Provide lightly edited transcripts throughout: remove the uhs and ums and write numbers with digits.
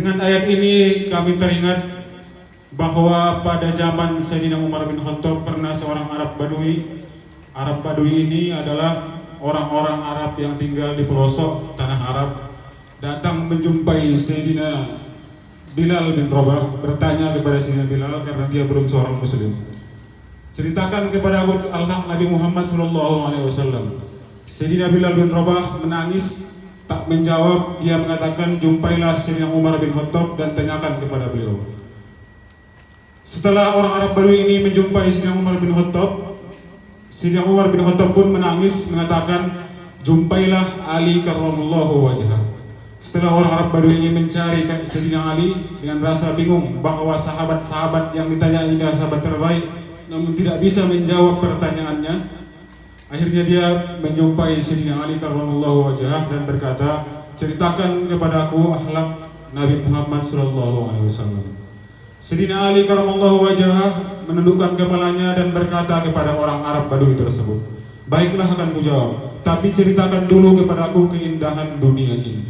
Dengan ayat ini kami teringat bahwa pada zaman Sayyidina Umar bin Khattab pernah seorang Arab Badui. Arab Badui ini adalah orang-orang Arab yang tinggal di pelosok tanah Arab, datang menjumpai Sayyidina Bilal bin Rabah, bertanya kepada Sayyidina Bilal karena dia belum seorang muslim. Ceritakan kepada aku al-haq Nabi Muhammad SAW. Sayyidina Bilal bin Rabah menangis, tak menjawab. Dia mengatakan, jumpailah Sayyidina Umar bin Khattab dan tanyakan kepada beliau. Setelah orang Arab Badui ini menjumpai Sayyidina Umar bin Khattab, Sayyidina Umar bin Khattab pun menangis mengatakan, jumpailah Ali karramallahu wajhah. Setelah orang Arab Badui ini mencari Sayyidina Ali dengan rasa bingung bahwa sahabat-sahabat yang ditanya ini adalah sahabat terbaik, namun tidak bisa menjawab pertanyaannya. Akhirnya dia menjumpai Sayyidina Ali karramallahu wajhah dan berkata, ceritakan kepadaku akhlak Nabi Muhammad SAW. Sayyidina Ali karramallahu wajhah menundukkan kepalanya dan berkata kepada orang Arab Badui tersebut, baiklah, akan kujawab, tapi ceritakan dulu kepadaku keindahan dunia ini.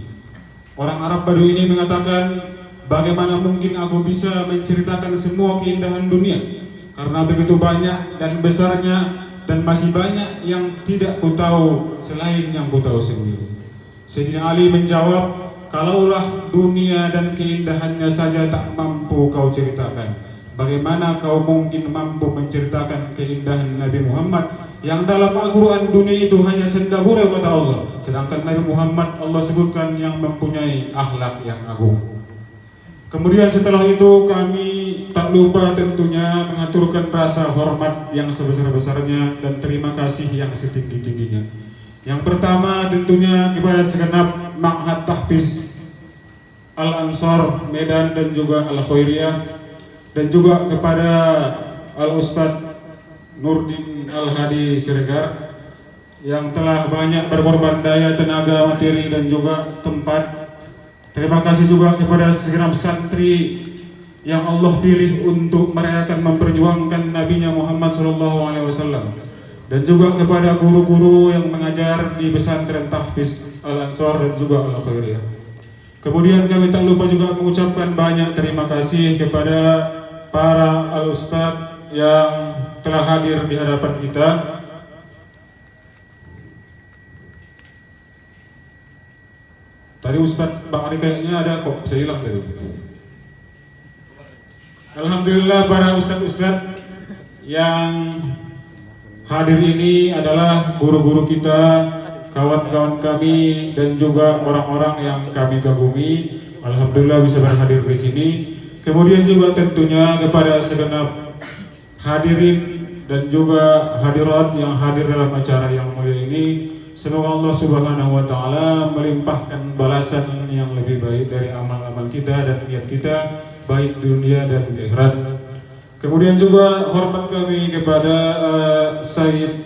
Orang Arab Badui ini mengatakan, bagaimana mungkin aku bisa menceritakan semua keindahan dunia, karena begitu banyak dan besarnya, dan masih banyak yang tidak ku tahu selain yang ku tahu sendiri. Sayyidina Ali menjawab, kalaulah dunia dan keindahannya saja tak mampu kau ceritakan, bagaimana kau mungkin mampu menceritakan keindahan Nabi Muhammad yang dalam Al-Quran dunia itu hanya sendahura kata Allah, sedangkan Nabi Muhammad Allah sebutkan yang mempunyai akhlak yang agung. Kemudian setelah itu kami tak lupa tentunya mengaturkan rasa hormat yang sebesar-besarnya dan terima kasih yang setinggi-tingginya. Yang pertama tentunya kepada segenap Ma'had Tahfiz Al-Ansar Medan dan juga Al-Khairiyah, dan juga kepada Al-Ustadz Nurdin Al-Hadi Siregar yang telah banyak berkorban daya, tenaga, materi dan juga tempat. Terima kasih juga kepada segenap santri yang Allah pilih untuk merayakan memperjuangkan Nabi-Nya Muhammad SAW, dan juga kepada guru-guru yang mengajar di pesantren Tahfiz Al-Ansar dan juga Al-Khairiyah. Kemudian kami tak lupa juga mengucapkan banyak terima kasih kepada para al-ustadz yang telah hadir di hadapan kita. Tadi Ustadz Bang Ali kayaknya ada kok, saya hilang tadi. Alhamdulillah para ustadz-ustadz yang hadir ini adalah guru-guru kita, kawan-kawan kami dan juga orang-orang yang kami kagumi. Alhamdulillah bisa berhadir di sini. Kemudian juga tentunya kepada segenap hadirin dan juga hadirat yang hadir dalam acara yang mulia ini. Semoga Allah Subhanahu wa Ta'ala melimpahkan balasan yang lebih baik dari amal-amal kita dan niat kita, baik dunia dan di akhirat. Kemudian juga hormat kami kepada Sayyid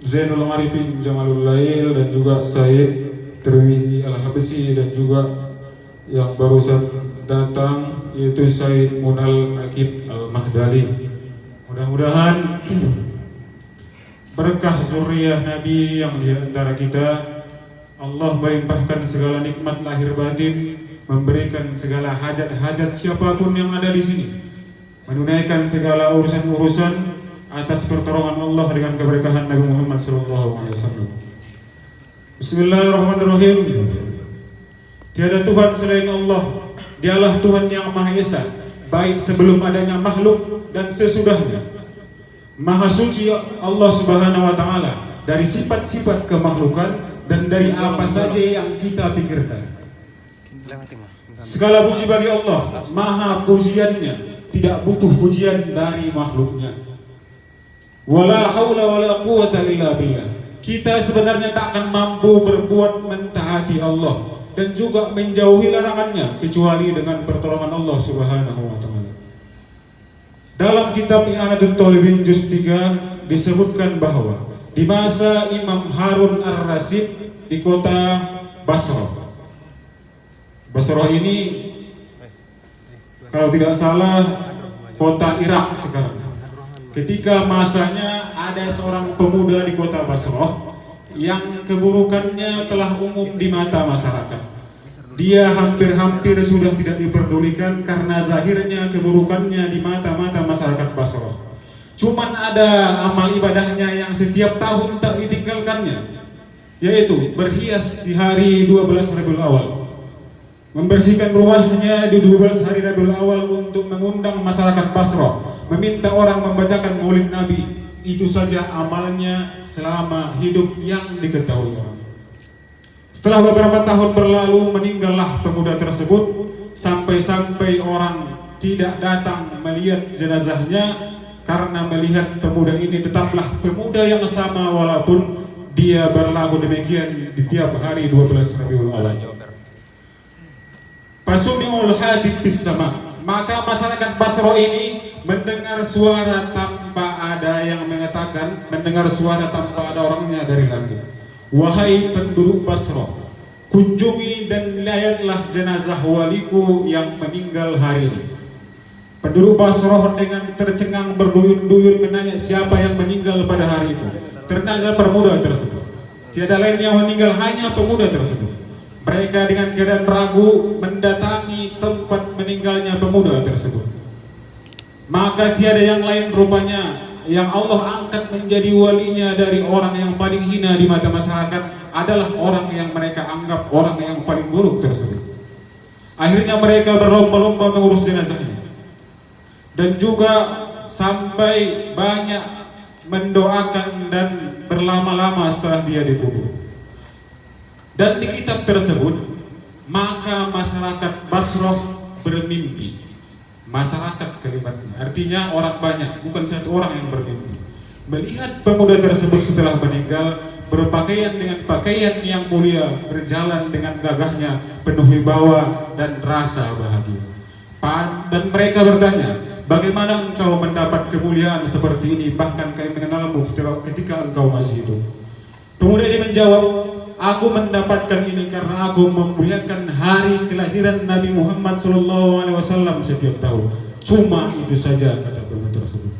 Zainul Arifin Jamalul Lail dan juga Sayyid Tirmizi Al-Habsi, dan juga yang barusan datang yaitu Sayyid Munal Akib Al-Mahdali. Mudah-mudahan berkah zuriyah Nabi yang di antara kita, Allah melimpahkan segala nikmat lahir batin, memberikan segala hajat-hajat siapapun yang ada di sini, menunaikan segala urusan-urusan atas pertolongan Allah dengan keberkahan Nabi Muhammad SAW. Bismillahirrahmanirrahim. Tiada Tuhan selain Allah, Dialah Tuhan yang Maha Esa, baik sebelum adanya makhluk dan sesudahnya. Maha suci Allah Subhanahu wa Ta'ala dari sifat-sifat kemakhlukan dan dari apa saja yang kita pikirkan. Segala puji bagi Allah, maha pujiannya, tidak butuh pujian dari makhluknya. Wala haula wala quwata illa billah. Kita sebenarnya tak akan mampu berbuat mentaati Allah dan juga menjauhi larangannya kecuali dengan pertolongan Allah Subhanahu wa Ta'ala. Dalam kitab I'anatul Talibin juz 3 disebutkan bahwa di masa Imam Harun Ar-Rasyid di kota Basrah. Basrah ini kalau tidak salah kota Irak sekarang. Ketika masanya ada seorang pemuda di kota Basrah yang keburukannya telah umum di mata masyarakat. Dia hampir-hampir sudah tidak diperdulikan karena zahirnya keburukannya di mata-mata masyarakat Basrah. Cuman ada amal ibadahnya yang setiap tahun tak ditinggalkannya, yaitu berhias di hari 12 Rabiul Awal, membersihkan rumahnya di 12 hari Rabiul Awal untuk mengundang masyarakat Basrah, meminta orang membacakan Maulid Nabi. Itu saja amalnya selama hidup yang diketahui orang. Setelah beberapa tahun berlalu, meninggallah pemuda tersebut, sampai-sampai orang tidak datang melihat jenazahnya karena melihat pemuda ini tetaplah pemuda yang sama walaupun dia berlaku demikian di tiap hari 12 Rabiul Awal. Fasumi'ul hadid bis sama, maka masyarakat Basrah ini mendengar suara tanpa ada yang mengatakan, mendengar suara tanpa ada orangnya dari langit. Wahai penduduk Basrah, kunjungi dan lihatlah jenazah waliku yang meninggal hari ini. Penduduk Basrah dengan tercengang berduyun-duyun menanya siapa yang meninggal pada hari itu. Ternyata pemuda tersebut. Tiada lain yang meninggal, hanya pemuda tersebut. Mereka dengan keadaan ragu mendatangi tempat meninggalnya pemuda tersebut. Maka tiada yang lain rupanya yang Allah angkat menjadi walinya dari orang yang paling hina di mata masyarakat adalah orang yang mereka anggap orang yang paling buruk tersebut. Akhirnya mereka berlomba-lomba mengurus jenazahnya, dan juga sampai banyak mendoakan dan berlama-lama setelah dia dikubur. Dan di kitab tersebut, maka masyarakat Basrah bermimpi. Masyarakat kalimatnya, artinya orang banyak, bukan satu orang yang bermimpi, melihat pemuda tersebut setelah meninggal berpakaian dengan pakaian yang mulia, berjalan dengan gagahnya, penuh wibawa dan rasa bahagia. Dan mereka bertanya, bagaimana engkau mendapat kemuliaan seperti ini, bahkan kami mengenalmu ketika engkau masih hidup? Pemuda ini menjawab, aku mendapatkan ini karena aku memuliakan hari kelahiran Nabi Muhammad SAW setiap tahun. Cuma itu saja, kata pemuda tersebut.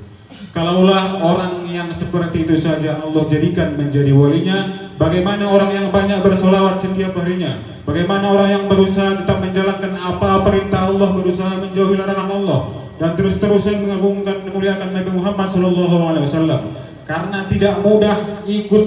Kalaulah orang yang seperti itu saja Allah jadikan menjadi walinya, bagaimana orang yang banyak bersolawat setiap harinya? Bagaimana orang yang berusaha tetap menjalankan apa perintah Allah, berusaha menjauhi larangan Allah, dan terus-terusan mengagungkan memuliakan Nabi Muhammad SAW? Karena tidak mudah ikut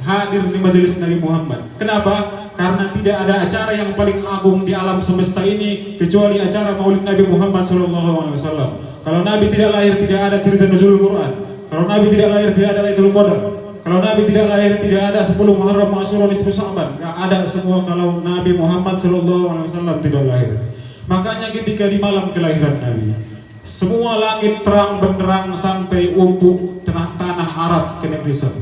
hadir di majelis Nabi Muhammad. Kenapa? Karena tidak ada acara yang paling agung di alam semesta ini kecuali acara Maulid Nabi Muhammad SAW. Kalau Nabi tidak lahir, tidak ada cerita nuzul Quran. Kalau Nabi tidak lahir, tidak ada Lailatul Qadar. Kalau Nabi tidak lahir, tidak ada 10 Muharram, Asyura, Nisfu Sya'ban. Enggak ada semua kalau Nabi Muhammad SAW tidak lahir. Makanya ketika di malam kelahiran Nabi, semua langit terang benderang sampai ufuk tanah Arab ke negeri Syam.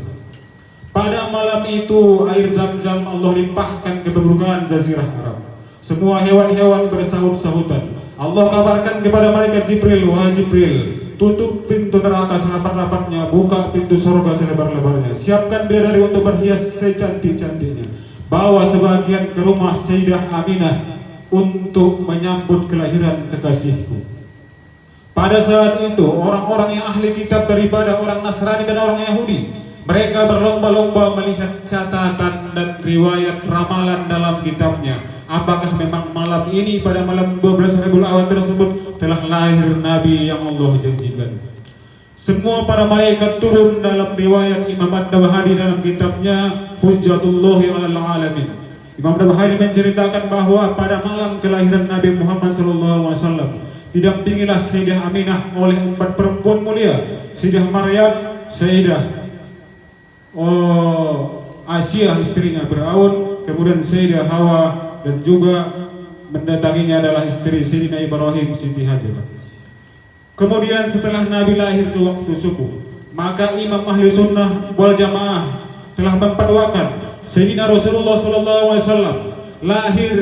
Pada malam itu air Zam-Zam Allah limpahkan ke permukaan jazirah Arab. Semua hewan-hewan bersahut-sahutan. Allah kabarkan kepada malaikat Jibril, wahai Jibril, tutup pintu neraka serapat-rapatnya, buka pintu surga selebar-lebarnya, siapkan bidadari untuk berhias secantik-cantiknya, bawa sebagian ke rumah Sayyidah Aminah untuk menyambut kelahiran kekasihku. Pada saat itu orang-orang yang ahli kitab daripada orang Nasrani dan orang Yahudi, mereka berlomba-lomba melihat catatan dan riwayat ramalan dalam kitabnya. Apakah memang malam ini, pada malam 12 Rabiul Awal tersebut telah lahir Nabi yang Allah janjikan? Semua para malaikat turun dalam riwayat Imam Ad-Dabahari dalam kitabnya Hujjatullahi 'alal 'alamin. Imam Ad-Dabahari menceritakan bahwa pada malam kelahiran Nabi Muhammad SAW didampingilah Sayyidah Aminah oleh 4 perempuan mulia, Sayyidah Maryam, Sayyidah Asyah istrinya Fir'aun, kemudian Sayyidah Hawa, dan juga mendatanginya adalah istri Sayyidina Ibrahim, Siti Hajar. Kemudian setelah Nabi lahir di waktu subuh, maka Imam Ahli Sunnah wal Jamaah telah memperdoakan Sayyidina Rasulullah SAW lahir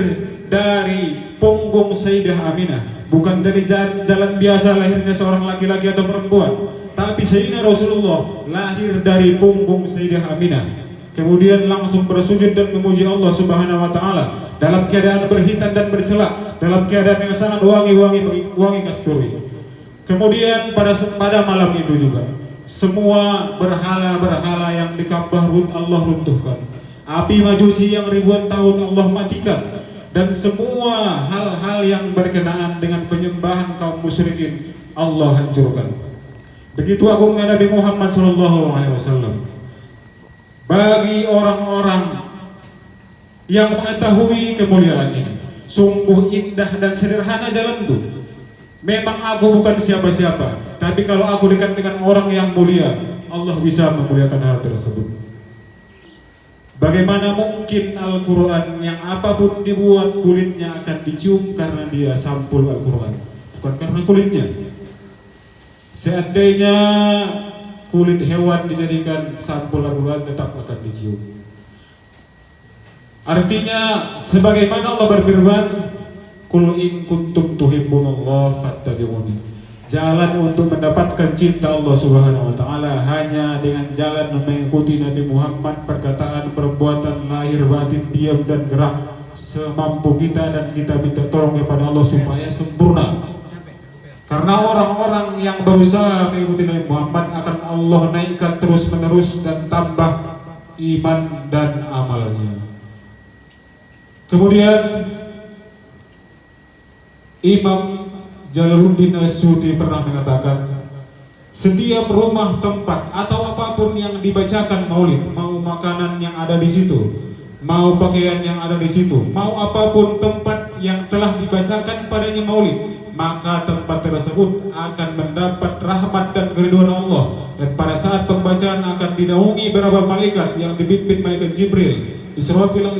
dari punggung Sayyidah Aminah, bukan dari jalan biasa lahirnya seorang laki-laki atau perempuan, tapi Sayyidina Rasulullah lahir dari punggung Sayyidah Aminah. Kemudian langsung bersujud dan memuji Allah Subhanahu wa taala dalam keadaan berhitan dan bercelak, dalam keadaan yang sangat wangi kasturi. Kemudian pada malam itu juga semua berhala-berhala yang di Ka'bah Allah runtuhkan. Api Majusi yang ribuan tahun Allah matikan. dan semua hal-hal yang berkenaan dengan penyembahan kaum musyrikin Allah hancurkan. Begitu agungnya Nabi Muhammad SAW. Bagi orang-orang yang mengetahui kemuliaan ini, sungguh indah dan sederhana jalan itu. Memang aku bukan siapa-siapa, tapi kalau aku dekat dengan orang yang mulia, Allah bisa memuliakan hal tersebut. Bagaimana mungkin Al-Quran yang apapun dibuat kulitnya akan dicium karena dia sampul Al-Quran, bukan karena kulitnya. Seandainya kulit hewan dijadikan sampul Al-Quran, tetap akan dicium. Artinya sebagaimana Allah berfirman, "Qul in kuntum tuhibbunallah fattabi'uni." Jalan untuk mendapatkan cinta Allah Subhanahu wa taala hanya dengan jalan mengikuti Nabi Muhammad, perkataan, perbuatan, lahir, batin, diam dan gerak semampu kita, dan kita minta tolong kepada Allah supaya sempurna. Karena orang-orang yang berusaha mengikuti Nabi Muhammad akan Allah naikkan terus-menerus dan tambah iman dan amalnya. Kemudian Imam Jalaluddin As-Suyuti pernah mengatakan, setiap rumah, tempat atau apapun yang dibacakan maulid, mau makanan yang ada di situ, mau pakaian yang ada di situ, mau apapun tempat yang telah dibacakan padanya maulid, maka tempat tersebut akan mendapat rahmat dan keridhaan Allah. Dan pada saat pembacaan akan dinaungi beberapa malaikat yang dipimpin malaikat Jibril, Israfil,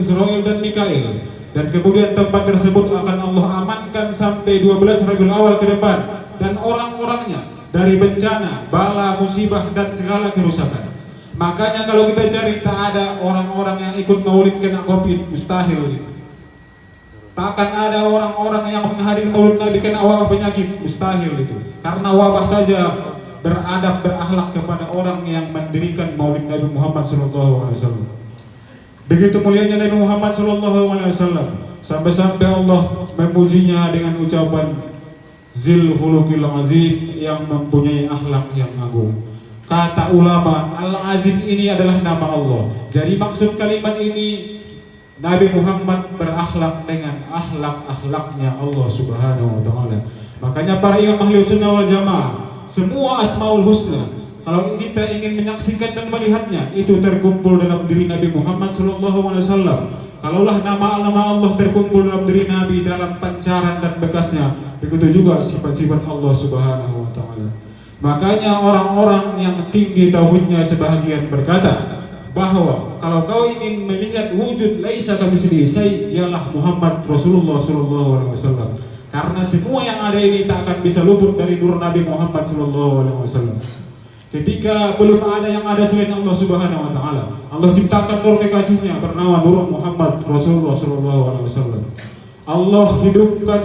dan Mikail. Dan kemudian tempat tersebut akan Allah amankan sampai 12 Rabiul Awal ke depan, dan orang-orangnya dari bencana, bala, musibah dan segala kerusakan. Makanya kalau kita cari, tak ada orang-orang yang ikut maulid kena Covid, mustahil gitu. Takkan ada orang-orang yang menghadiri maulid Nabi kena wabah penyakit, mustahil itu. Karena wabah saja beradab, berakhlak kepada orang yang mendirikan maulid Nabi Muhammad SAW. Begitu mulianya Nabi Muhammad SAW, sampai-sampai Allah memujinya dengan ucapan Zil Khuluqil Azim, yang mempunyai akhlak yang agung. Kata ulama, Al-Azim ini adalah nama Allah. Jadi maksud kalimat ini, Nabi Muhammad berakhlak dengan akhlak-akhlaknya Allah Subhanahu wa taala. Makanya para imam ahli sunnah wal jamaah, semua asmaul husna, kalau kita ingin menyaksikan dan melihatnya, itu terkumpul dalam diri Nabi Muhammad SAW. Kalaulah nama-nama Allah terkumpul dalam diri Nabi dalam pancaran dan bekasnya, begitu juga sifat-sifat Allah Subhanahu wa taala. Makanya orang-orang yang tinggi tauhidnya sebahagian berkata bahwa kalau kau ingin melihat wujud laisa kamitslihi syai', ialah Muhammad Rasulullah SAW. Karena semua yang ada ini tak akan bisa luput dari nur Nabi Muhammad SAW. Ketika belum ada yang ada selain Allah Subhanahu wa taala, Allah ciptakan nur kekasihnya bernama Nur Muhammad Rasulullah SAW. Allah hidupkan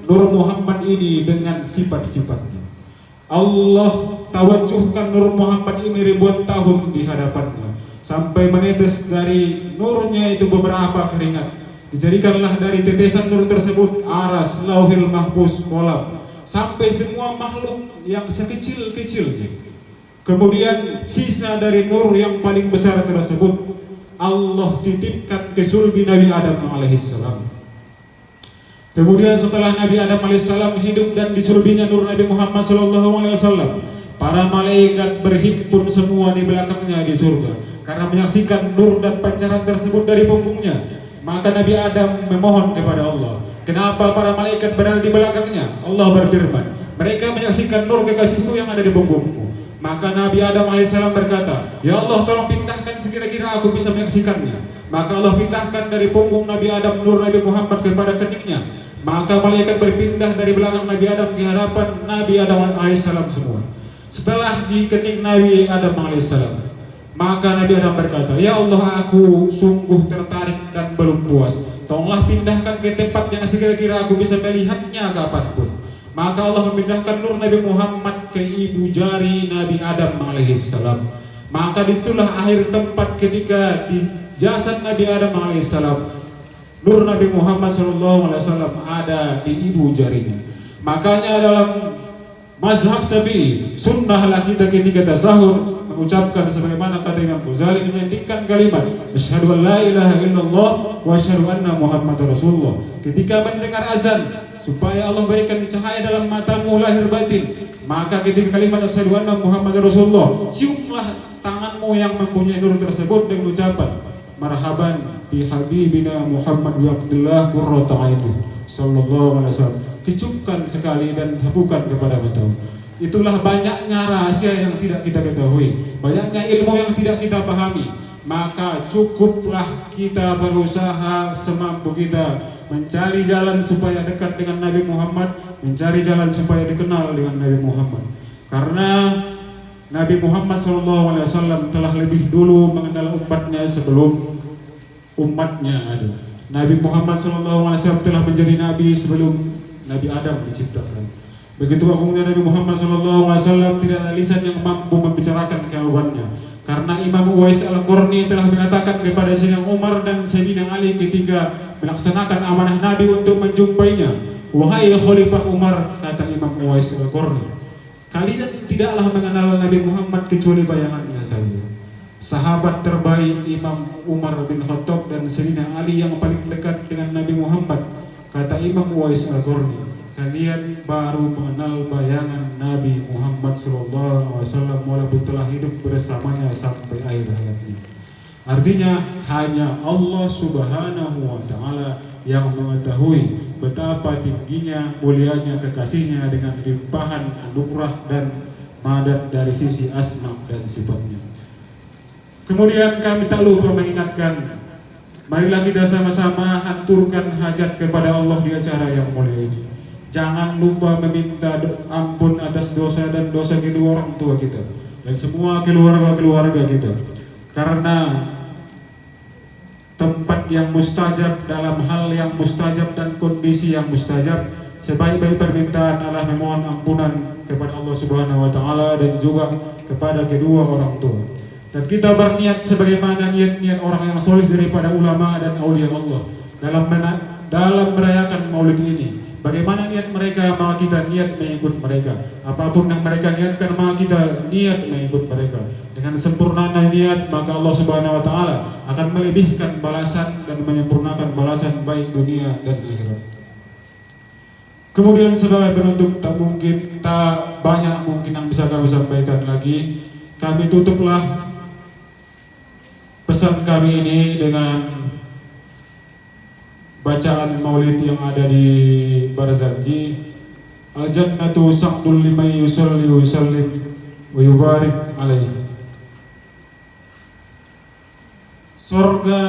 Nur Muhammad ini dengan sifat-sifatnya. Allah tawajuhkan Nur Muhammad ini ribuan tahun di hadapannya, sampai menetes dari nurnya itu beberapa keringat. Dijadikanlah dari tetesan nur tersebut aras, lauhil mahfuz, kolam, sampai semua makhluk yang sekecil-kecilnya. Kemudian sisa dari nur yang paling besar tersebut Allah titipkan ke sulbi Nabi Adam alaihissalam. Kemudian setelah Nabi Adam alaihissalam hidup dan di sulbinya nur Nabi Muhammad SAW, para malaikat berhimpun semua di belakangnya di surga karena menyaksikan nur dan pancaran tersebut dari punggungnya. Maka Nabi Adam memohon kepada Allah, kenapa para malaikat berada di belakangnya? Allah berfirman, mereka menyaksikan nur kekasihku yang ada di punggungmu. Maka Nabi Adam alaihissalam berkata, ya Allah, tolong pindahkan sekira-kira aku bisa menyaksikannya. Maka Allah pindahkan dari punggung Nabi Adam nur Nabi Muhammad kepada keningnya. Maka malaikat berpindah dari belakang Nabi Adam ke hadapan Nabi Adam alaihissalam semua. Setelah di kening Nabi Adam alaihissalam, maka Nabi Adam berkata, ya Allah, aku sungguh tertarik dan belum puas. Tolonglah pindahkan ke tempat yang sekira-kira aku bisa melihatnya kapanpun. Maka Allah memindahkan nur Nabi Muhammad ke ibu jari Nabi Adam alaihissalam. Maka disitulah akhir tempat ketika di jasad Nabi Adam alaihissalam, nur Nabi Muhammad SAW ada di ibu jarinya. Makanya dalam mazhab Syafi'i, sunnahlah kita ketika tasahur mengucapkan sebagaimana kata Imam Ghazali menyandikan kalimat asyhadu an la ilaha illallah wa asyhadu anna Muhammadar Rasulullah. Ketika mendengar azan supaya Allah berikan cahaya dalam matamu lahir batin, maka ketika kalimat asyhadu anna Muhammadar Rasulullah, ciumlah tanganmu yang mempunyai nur tersebut dengan ucapan marhaban bi habibina Muhammad bin Abdullah qurrata aini sallallahu alaihi wasallam. Kecupkan sekali dan sapukan kepada matamu. Itulah banyaknya rahasia yang tidak kita ketahui, banyaknya ilmu yang tidak kita pahami. Maka cukuplah kita berusaha semampu kita mencari jalan supaya dekat dengan Nabi Muhammad, mencari jalan supaya dikenal dengan Nabi Muhammad. Karena Nabi Muhammad SAW telah lebih dulu mengenal umatnya sebelum umatnya ada. Nabi Muhammad SAW telah menjadi nabi sebelum Nabi Adam diciptakan. Begitu agungnya Nabi Muhammad SAW, tidak ada lisan yang mampu membicarakan keagungannya. Karena Imam Uwais Al-Qarni telah mengatakan kepada Sayyidina Umar dan Sayyidina Ali ketika melaksanakan amanah Nabi untuk menjumpainya, wahai Khalifah Umar, kata Imam Uwais Al-Qarni, kalian tidaklah mengenal Nabi Muhammad kecuali bayangannya saja. Sahabat terbaik Imam Umar bin Khattab dan Sayyidina Ali yang paling dekat dengan Nabi Muhammad, kata Imam Uwais Al-Qarni, kalian baru mengenal bayangan Nabi Muhammad SAW walaupun telah hidup bersamanya sampai akhir hayatnya. Artinya hanya Allah Subhanahu wa Ta'ala yang mengetahui betapa tingginya, mulianya kekasihnya dengan limpahan anugerah dan madat dari sisi asma dan sifatnya. Kemudian kami tak lupa mengingatkan, marilah kita sama-sama haturkan hajat kepada Allah di acara yang mulia ini. Jangan lupa meminta ampun atas dosa dan dosa kedua orang tua kita dan semua keluarga-keluarga kita. Karena tempat yang mustajab, dalam hal yang mustajab dan kondisi yang mustajab, sebaik-baik permintaan adalah memohon ampunan kepada Allah Subhanahu wa Ta'ala dan juga kepada kedua orang tua. Dan kita berniat sebagaimana niat-niat orang yang soleh daripada ulama dan aulia Allah dalam merayakan maulid ini. Bagaimana niat mereka, maka kita niat mengikut mereka. Apapun yang mereka niatkan, maka kita niat mengikut mereka. Dengan sempurnanya niat, maka Allah Subhanahu wa Ta'ala akan melebihkan balasan dan menyempurnakan balasan baik dunia dan akhirat. Kemudian sebagai penutup, tak banyak mungkin yang bisa kami sampaikan lagi. Kami tutuplah pesan kami ini dengan bacaan maulid yang ada di Barzanji. Al-jannatu sa'dul liman yusalli wa yusallim wa yubarik alaihi. Surga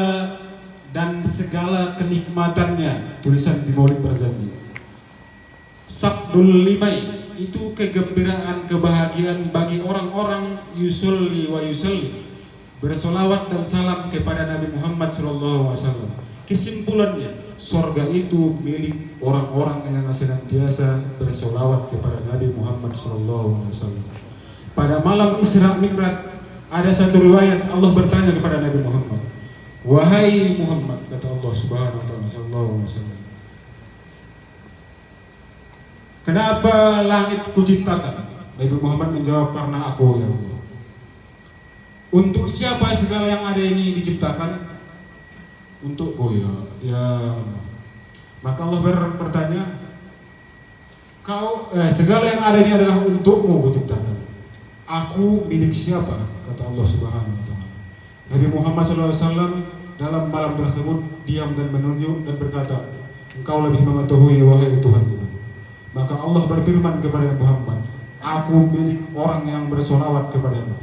dan segala kenikmatannya, tulisan di maulid Barzanji. Sa'dul limai, itu kegembiraan, kebahagiaan bagi orang-orang yusalli wa yusallim, bersolawat dan salam kepada Nabi Muhammad SAW. Kesimpulannya, surga itu milik orang-orang yang senantiasa bersolawat kepada Nabi Muhammad SAW. Pada malam Isra Mi'raj ada satu riwayat Allah bertanya kepada Nabi Muhammad, wahai Muhammad, kata Allah Subhanahu wa Ta'ala, kenapa langit kuciptakan? Nabi Muhammad menjawab, karena aku ya Allah. Untuk siapa segala yang ada ini diciptakan? Untukku ya. Maka Allah bertanya, segala yang ada ini adalah untukmu kuciptakan. Aku milik siapa? Kata Allah Subhanahu wa Ta'ala. Nabi Muhammad SAW dalam malam tersebut diam dan menunjuk dan berkata, engkau lebih mengetahui wahai Tuhan. Maka Allah berfirman kepada Muhammad, aku milik orang yang bersolawat kepadamu.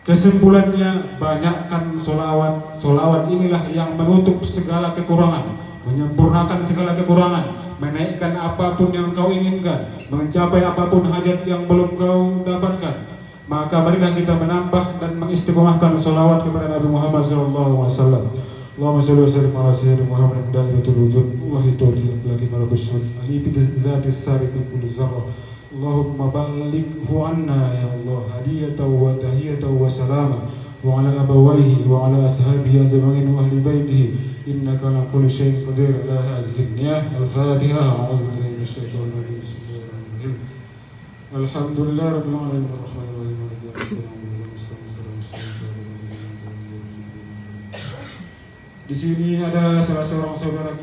Kesimpulannya, banyakkan solawat. Solawat inilah yang menutup segala kekurangan, menyempurnakan segala kekurangan, menaikkan apapun yang kau inginkan, mencapai apapun hajat yang belum kau dapatkan. Maka marilah kita menambah dan mengistiqomahkan solawat kepada Nabi Muhammad SAW. Allahumma salli wa sallim ala sayyidina Muhammad da'ilatul wujud wa hitul lagi malakusyud alibi zatis sarif kulli zarrah. Allahumma ballighhu anna ya Allah hadiyatan wa tahiyatan wa salama wa ala abawayhi wa ala ashabihi ajma'in wa ahli baitihi innaka ala kulli syai'in qadir. La hadhihi an-niyah al-Fatiha. A'udzu billahi minasy syaithanir rajim. Bismillahirrahmanirrahim. Alhamdulillah rabbil alamin arrahmanir rahim maliki yaumiddin iyyaka na'budu wa iyyaka nasta'in. Di sini ada salah seorang saudara